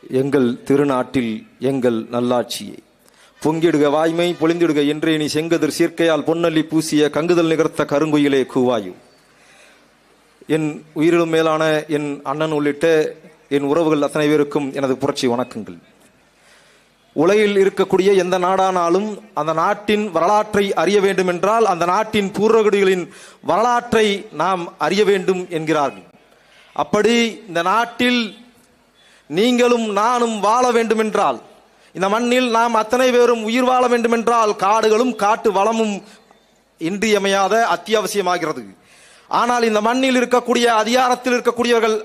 எங்கள் திருநாட்டில் எங்கள் நல்லாட்சியை பொங்கிடுக வாய்மை பொழிந்திடுக என்றே நீ செங்கதிர் சீர்க்கையால் பொன்னல்லி பூசிய கங்குதல் நிகர்த்த கருங்குயிலே கூவாயு. என் உயிரிலும் மேலான என் அண்ணன் உள்ளிட்ட என் உறவுகள் அத்தனை பேருக்கும் எனது புரட்சி வணக்கங்கள். உலகில் இருக்கக்கூடிய எந்த நாடானாலும் அந்த நாட்டின் வரலாற்றை அறிய வேண்டும் என்றால் அந்த நாட்டின் பூர்வகுடிகளின் வரலாற்றை நாம் அறிய வேண்டும் என்கிறார்கள். அப்படி இந்த நாட்டில் நீங்களும் நானும் வாழ வேண்டும் என்றால், இந்த மண்ணில் நாம் அத்தனை பேரும் உயிர் வாழ வேண்டும் என்றால் காடுகளும் காட்டு வளமும் இன்றியமையாத அத்தியாவசியமாகிறது. ஆனால் இந்த மண்ணில் இருக்கக்கூடிய அதிகாரத்தில் இருக்கக்கூடியவர்கள்,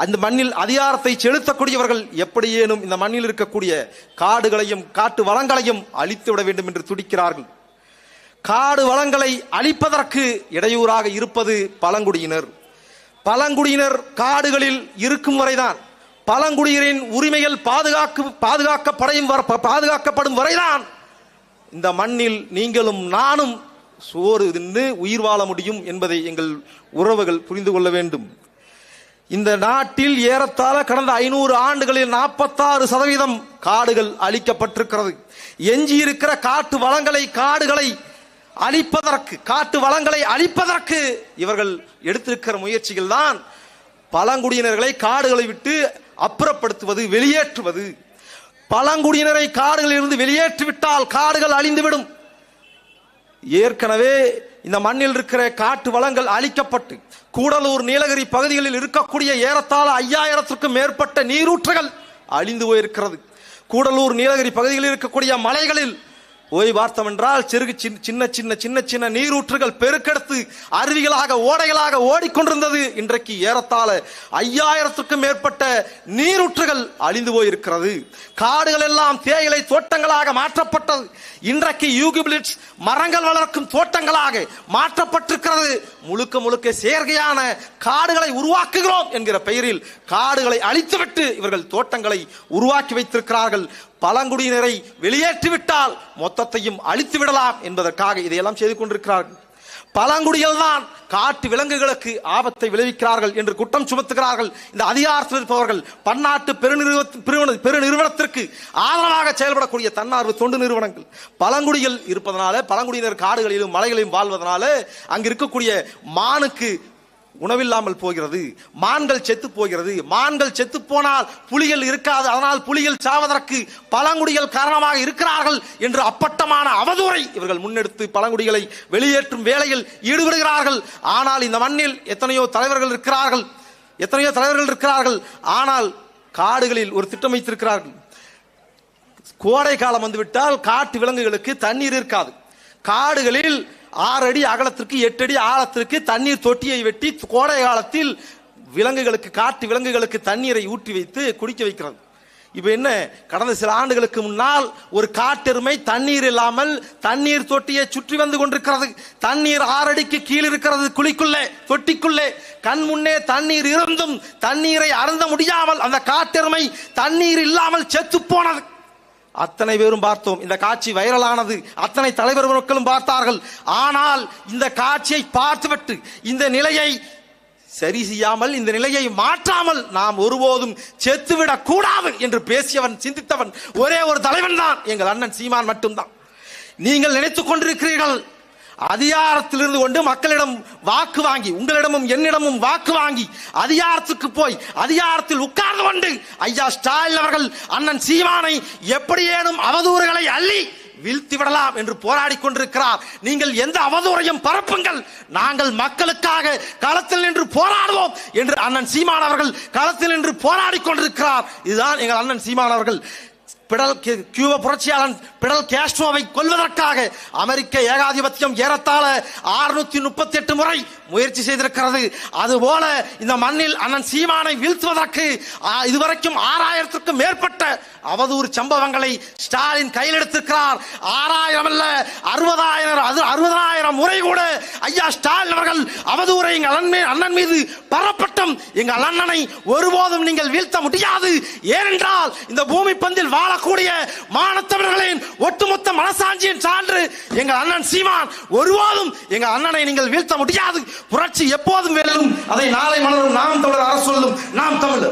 அந்த மண்ணில் அதிகாரத்தை செலுத்தக்கூடியவர்கள் எப்படியேனும் இந்த மண்ணில் இருக்கக்கூடிய காடுகளையும் காட்டு வளங்களையும் அழித்துவிட வேண்டும் என்று துடிக்கிறார்கள். காடு வளங்களை அழிப்பதற்கு இடையூறாக இருப்பது பழங்குடியினர். பழங்குடியினர் காடுகளில் இருக்கும் வரைதான், பழங்குடியினரின் உரிமைகள் பாதுகாக்கப்படும் வரைதான் இந்த மண்ணில் நீங்களும் நானும் சோறு தின்னு உயிர் வாழ முடியும் என்பதை எங்கள் உறவுகள் புரிந்து கொள்ள வேண்டும். இந்த நாட்டில் ஏறத்தாழ கடந்த 500 ஆண்டுகளில் 46% காடுகள் அழிக்கப்பட்டிருக்கிறது. எஞ்சி இருக்கிற காட்டு வளங்களை அழிப்பதற்கு இவர்கள் எடுத்திருக்கிற முயற்சிகள் தான் பழங்குடியினர்களை காடுகளை விட்டு அப்புறப்படுத்துவது, வெளியேற்றுவது. பழங்குடியினரை காடுகளில் இருந்து வெளியேற்றிவிட்டால் காடுகள் அழிந்துவிடும். ஏற்கனவே இந்த மண்ணில் இருக்கிற காட்டு வளங்கள் அழிக்கப்பட்டு கூடலூர், நீலகிரி பகுதிகளில் இருக்கக்கூடிய ஏறத்தாழ 5000க்கும் மேற்பட்ட நீரூற்றுகள் அழிந்து போயிருக்கிறது. கூடலூர், நீலகிரி பகுதிகளில் இருக்கக்கூடிய மலைகளில் போய் பார்த்தோம் என்றால் சின்ன நீரூற்றுகள் பெருக்கெடுத்து அருவிகளாக, ஓடைகளாக ஓடிக்கொண்டிருந்தது. இன்றைக்கு ஏறத்தாழ 5000க்கும் மேற்பட்ட நீரூற்றுகள் அழிந்து போயிருக்கிறது. காடுகள் எல்லாம் தேயிலை தோட்டங்களாக மாற்றப்பட்டது. இன்றைக்கு யூகிபிலிட்ஸ் மரங்கள் வளர்க்கும் தோட்டங்களாக மாற்றப்பட்டிருக்கிறது. முழுக்க செயற்கையான காடுகளை உருவாக்குகிறோம் என்கிற பெயரில் காடுகளை அழித்துவிட்டு இவர்கள் தோட்டங்களை உருவாக்கி வைத்திருக்கிறார்கள். பழங்குடியினரை வெளியேற்றிவிட்டால் மொத்தத்தையும் அழித்து விடலாம் என்பதற்காக இதையெல்லாம் செய்து கொண்டிருக்கிறார்கள். பழங்குடிகள் தான் காட்டு விலங்குகளுக்கு ஆபத்தை விளைவிக்கிறார்கள் என்று குற்றம் சுமத்துகிறார்கள் இந்த அதிகாரத்தில் இருப்பவர்கள். பன்னாட்டு பெருநிறுவனத்திற்கு ஆதரவாக செயல்படக்கூடிய தன்னார்வ தொண்டு நிறுவனங்கள். பழங்குடிகள் இருப்பதனால, பழங்குடியினர் காடுகளிலும் மலைகளிலும் வாழ்வதனால அங்கு இருக்கக்கூடிய மானுக்கு உணவில்லாமல் போகிறது, மான்கள் செத்து போகிறது. மான்கள் செத்து போனால் புலிகள் இருக்காது, அதனால் புலிகள் சாவதற்கு பழங்குடிகள் காரணமாக இருக்கிறார்கள் என்று அப்பட்டமான அவதூறை இவர்கள் முன்னெடுத்து பழங்குடிகளை வெளியேற்றும் வேலையில் ஈடுபடுகிறார்கள். ஆனால் இந்த மண்ணில் எத்தனையோ தலைவர்கள் இருக்கிறார்கள். ஆனால் காடுகளில் ஒரு திட்டம் வைத்திருக்கிறார்கள். கோடை காலம் வந்துவிட்டால் காட்டு விலங்குகளுக்கு தண்ணீர் இருக்காது. காடுகளில் 6 அடி அகலத்திற்கு 8 அடி ஆழத்திற்கு தண்ணீர் தொட்டியை வெட்டி கோடை காலத்தில் காட்டு விலங்குகளுக்கு தண்ணீரை ஊற்றி வைத்து குடிக்க வைக்கிறது. இப்ப என்ன, கடந்த சில ஆண்டுகளுக்கு முன்னால் ஒரு காட்டெருமை தண்ணீர் இல்லாமல் தண்ணீர் தொட்டியை சுற்றி வந்து கொண்டிருக்கிறது. தண்ணீர் 6 அடிக்கு கீழ் இருக்கிறது, தொட்டிக்குள்ளே. கண் முன்னே தண்ணீர் இருந்தும் தண்ணீரை அருந்த முடியாமல் அந்த காட்டெருமை தண்ணீர் இல்லாமல் செத்து போனது. அத்தனை பேரும் பார்த்தோம். இந்த காட்சி வைரலானது. அத்தனை தலைவர்களும் பார்த்தார்கள். ஆனால் இந்த காட்சியை பார்த்துவிட்டு இந்த நிலையை சரி செய்யாமல், இந்த நிலையை மாற்றாமல் நாம் ஒருபோதும் செத்துவிடக் கூடாது என்று பேசியவன், சிந்தித்தவன் ஒரே ஒரு தலைவன் தான் எங்கள் அண்ணன் சீமான் மட்டும்தான். நீங்கள் நினைத்துக் கொண்டிருக்கிறீர்கள் அதிகாரத்திலிருந்து கொண்டு மக்களிடம் வாக்கு வாங்கி, உங்களிடமும் என்னிடமும் வாக்கு வாங்கி அதிகாரத்துக்கு போய் அதிகாரத்தில் உட்கார்ந்து கொண்டு ஐயா ஸ்டாலின் அவர்கள் அண்ணன் சீமானை எப்படியேனும் அவதூறுகளை அள்ளி வீழ்த்தி விடலாம் என்று போராடி கொண்டிருக்கிறார். நீங்கள் எந்த அவதூறையும் பரப்புங்கள், நாங்கள் மக்களுக்காக களத்தில் நின்று போராடுவோம் என்று அண்ணன் சீமான் அவர்கள் களத்தில் நின்று போராடி கொண்டிருக்கிறார். இதுதான் எங்கள் அண்ணன் சீமான் அவர்கள். கியூபா புரட்சியாளன் பிடல் கேஸ்ட்ரோவை கொல்வதற்காக அமெரிக்க ஏகாதிபத்தியம் ஏறத்தாழ 638 முறை முயற்சி செய்திருக்கிறது. அதுபோல இந்த மண்ணில் அண்ணன் சீமானை வீழ்த்துவதற்கு இதுவரைக்கும் 6000க்கும் மேற்பட்ட அவதூறு சம்பவங்களை ஸ்டாலின் கையில் எடுத்திருக்கிறார். 6000 அல்ல, 60,000 முறை கூட ஐயா ஸ்டாலின் அவர்கள் அவதூறை எங்கள் அண்ணன் மீது பரப்பட்டும் எங்கள் அண்ணனை ஒருபோதும் நீங்கள் வீழ்த்த முடியாது. ஏனென்றால் இந்த பூமி பந்தில் வாழக்கூடிய மானத்தவர்களின் ஒட்டுமொத்த மனசாட்சியின் சான்று எங்கள் அண்ணன் சீமான். ஒருபோதும் எங்கள் அண்ணனை நீங்கள் வீழ்த்த முடியாது. புரட்சி எப்போதும் வெல்லும். அதை நாளை மலரும். நாம் தமிழர் அரசு சொல்லும். நாம் தமிழர்.